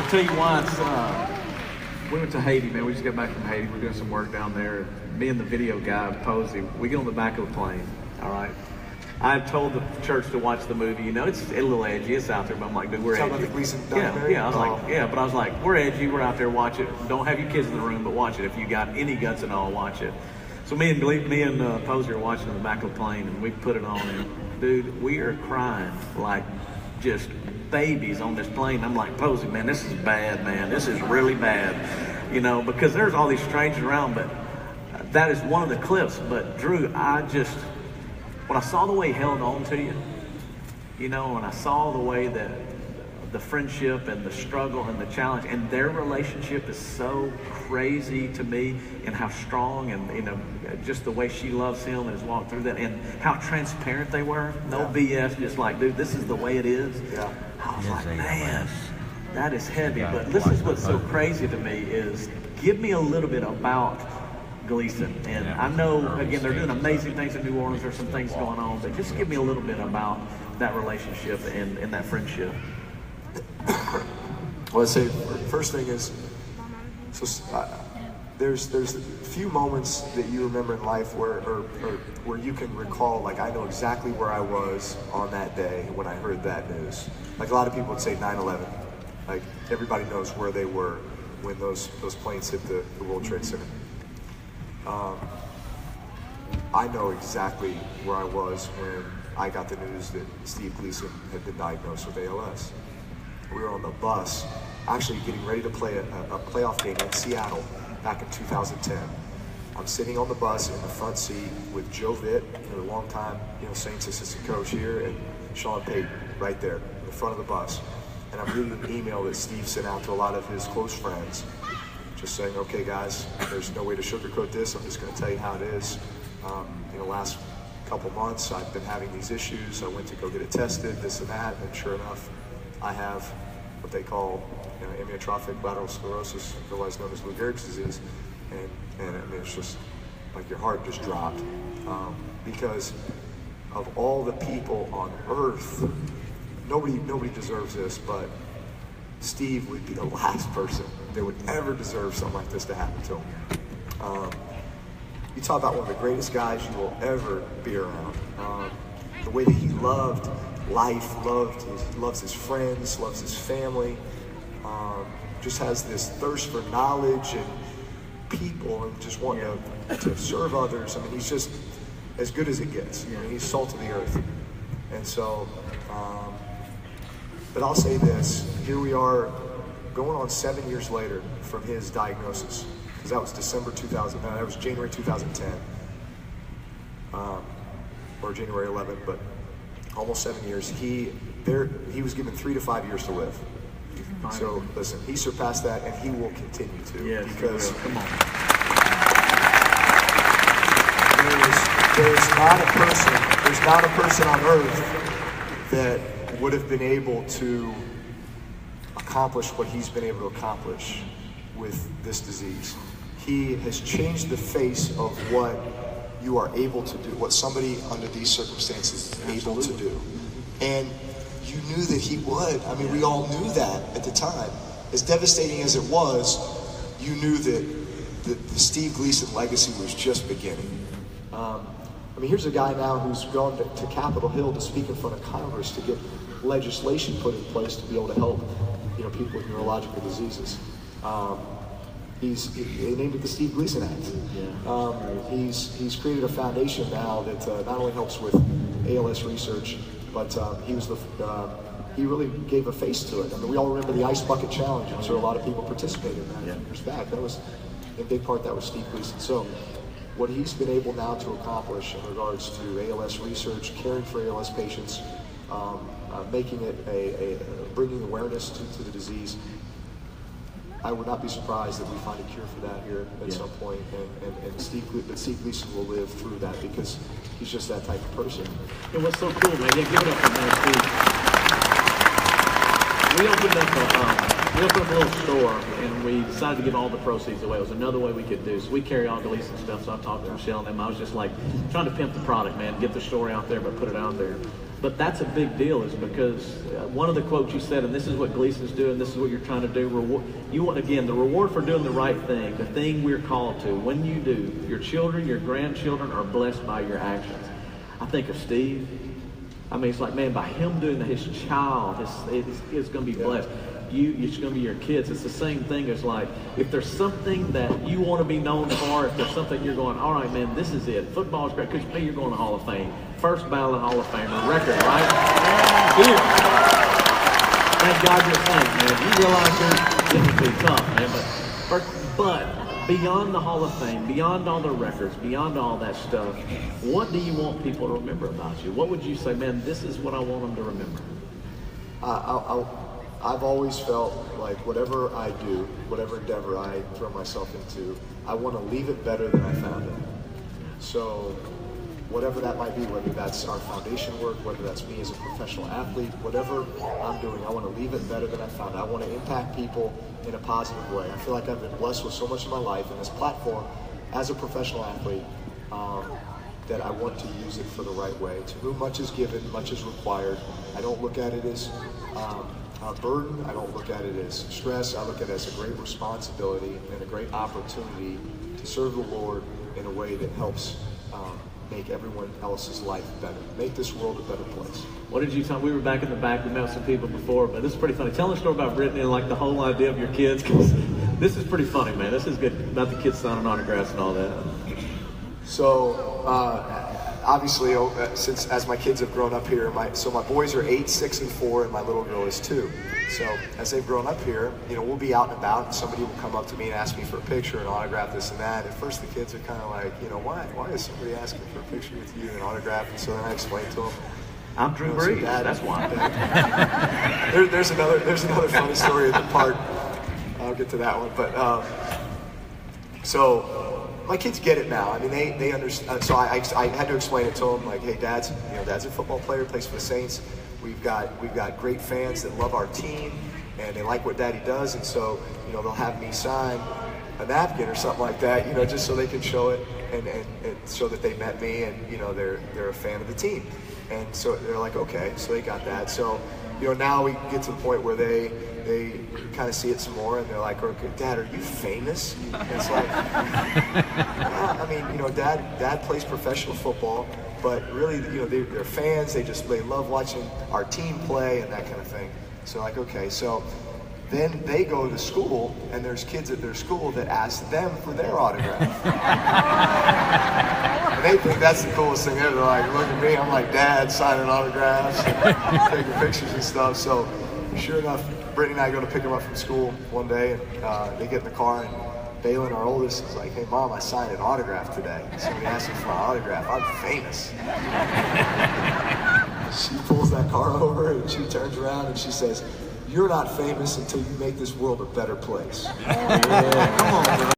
I'll tell you why. We went to Haiti, man. We just got back from Haiti. We're doing some work down there. Me and the video guy, Posey, we get on the back of the plane, all right? I told the church to watch the movie. You know, it's a little edgy. It's out there, but I'm like, dude, we're edgy. Talking about the Gleason documentary? Yeah, but I was like, we're edgy. We're out there. Watch it. Don't have your kids in the room, but watch it. If you got any guts at all, watch it. So me and Posey are watching in the back of the plane, and we put it on, and dude, we are crying like just babies on this plane. I'm like, Posey, man, this is bad, man. This is really bad, you know, because there's all these strangers around, but that is one of the clips. But Drew, when I saw the way he held on to you, you know, and I saw the way that the friendship and the struggle and the challenge and their relationship is so crazy to me, and how strong, and you know, just the way she loves him and has walked through that, and how transparent they were. No BS, just like, dude, this is the way it is. Yeah. I was like, man, that is heavy. But this is what's so crazy to me is, give me a little bit about Gleason. And I know, again, they're doing amazing things in New Orleans. There's some things going on, but just give me a little bit about that relationship and that friendship. Well, I'd say first thing is, there's a few moments that you remember in life where you can recall, like, I know exactly where I was on that day when I heard that news. Like a lot of people would say 9/11. Like everybody knows where they were when those planes hit the World Trade Center. I know exactly where I was when I got the news that Steve Gleason had been diagnosed with ALS. We were on the bus, actually getting ready to play a playoff game in Seattle back in 2010. I'm sitting on the bus in the front seat with Joe Vitt, a longtime, Saints assistant coach here, and Sean Payton right there in the front of the bus. And I'm reading an email that Steve sent out to a lot of his close friends, just saying, okay guys, there's no way to sugarcoat this. I'm just gonna tell you how it is. Last couple months, I've been having these issues. I went to go get it tested, this and that, and sure enough, I have what they call amyotrophic lateral sclerosis, otherwise known as Lou Gehrig's disease. And I mean, it's just like your heart just dropped. Because of all the people on earth, nobody deserves this, but Steve would be the last person that would ever deserve something like this to happen to him. You talk about one of the greatest guys you will ever be around. The way that he loved life, loves his friends, loves his family, just has this thirst for knowledge and people, and just wanting to serve others. I mean, he's just as good as it gets. He's salt of the earth. And so, but I'll say this, here we are going on 7 years later from his diagnosis, because that was December 2000, that was January 2010, or January 11th, but almost 7 years. He was given 3 to 5 years to live. So listen, he surpassed that, and he will continue to. Yes, because come on. There's not a person on earth that would have been able to accomplish what he's been able to accomplish with this disease. He has changed the face of what you are able to do, what somebody under these circumstances is able to do. And you knew that he would. I mean, we all knew that at the time. As devastating as it was, you knew that the Steve Gleason legacy was just beginning. I mean, here's a guy now who's gone to Capitol Hill to speak in front of Congress to get legislation put in place to be able to help, people with neurological diseases. They named it the Steve Gleason Act. He's created a foundation now that not only helps with ALS research, but he really gave a face to it. I mean, we all remember the Ice Bucket Challenge. I'm sure a lot of people participated in that years back. That was, in big part, that was Steve Gleason. So what he's been able now to accomplish in regards to ALS research, caring for ALS patients, making it bringing awareness to the disease, I would not be surprised that we find a cure for that here at some point, and Steve Gleason will live through that because he's just that type of person. And what's so cool, man, give it up for man, Steve. We opened up a little store, and we decided to give all the proceeds away. It was another way we could do. So we carry all Gleason stuff, so I talked to Michelle and them. I was just like trying to pimp the product, man, get the story out there, but put it out there. But that's a big deal, is because one of the quotes you said, and this is what Gleason's doing, this is what you're trying to do. You want, again, the reward for doing the right thing, the thing we're called to. When you do, your children, your grandchildren are blessed by your actions. I think of Steve. I mean, it's like, man, by him doing that, his child is going to be blessed. It's going to be your kids. It's the same thing as like, if there's something that you want to be known for, if there's something you're going, all right, man, this is it. Football's great, because you're going to Hall of Fame. First ballot Hall of Famer record, right? Here. Thank God you're playing, man. You realize it would be tough, man. But beyond the Hall of Fame, beyond all the records, beyond all that stuff, what do you want people to remember about you? What would you say, man, this is what I want them to remember? I've always felt like whatever I do, whatever endeavor I throw myself into, I want to leave it better than I found it. So whatever that might be, whether that's our foundation work, whether that's me as a professional athlete, whatever I'm doing, I want to leave it better than I found it. I want to impact people in a positive way. I feel like I've been blessed with so much of my life in this platform as a professional athlete, that I want to use it for the right way. To whom much is given, much is required. I don't look at it as a burden. I don't look at it as stress. I look at it as a great responsibility and a great opportunity to serve the Lord in a way that helps make everyone else's life better, make this world a better place. What did you tell? We were back in the back. We met some people before, but this is pretty funny. Tell a story about Brittany and like the whole idea of your kids, because this is pretty funny, man. This is good about the kids signing autographs and all that. So obviously, since as my kids have grown up here, my boys are 8, 6, and 4, and my little girl is 2. So as they've grown up here, we'll be out and about, and somebody will come up to me and ask me for a picture and autograph this and that. At first, the kids are kind of like, why is somebody asking for a picture with you and an autograph? And so then I explain to them, I'm Drew Brees. That's why. There's another funny story at the park. I'll get to that one, but so my kids get it now. I mean, they understand. So I had to explain it to them, like, hey, dad's a football player, plays for the Saints. We've got great fans that love our team, and they like what Daddy does, and so they'll have me sign a napkin or something like that, just so they can show it and show that they met me, and they're a fan of the team. And so they're like, okay, so they got that. So now we get to the point where they kind of see it some more, and they're like, okay, Dad, are you famous? And it's like, I mean, Dad plays professional football, but really, they're fans. They love watching our team play and that kind of thing. So like, okay, so then they go to school, and there's kids at their school that ask them for their autograph. And they think that's the coolest thing ever. They're like, look at me, I'm like Dad signing autographs, and taking pictures and stuff. So sure enough, Brittany and I go to pick them up from school one day, and they get in the car, and Balin, our oldest, is like, hey, Mom, I signed an autograph today. Somebody asked me for my autograph. I'm famous. She pulls that car over, and she turns around, and she says, you're not famous until you make this world a better place. Yeah, come on, man.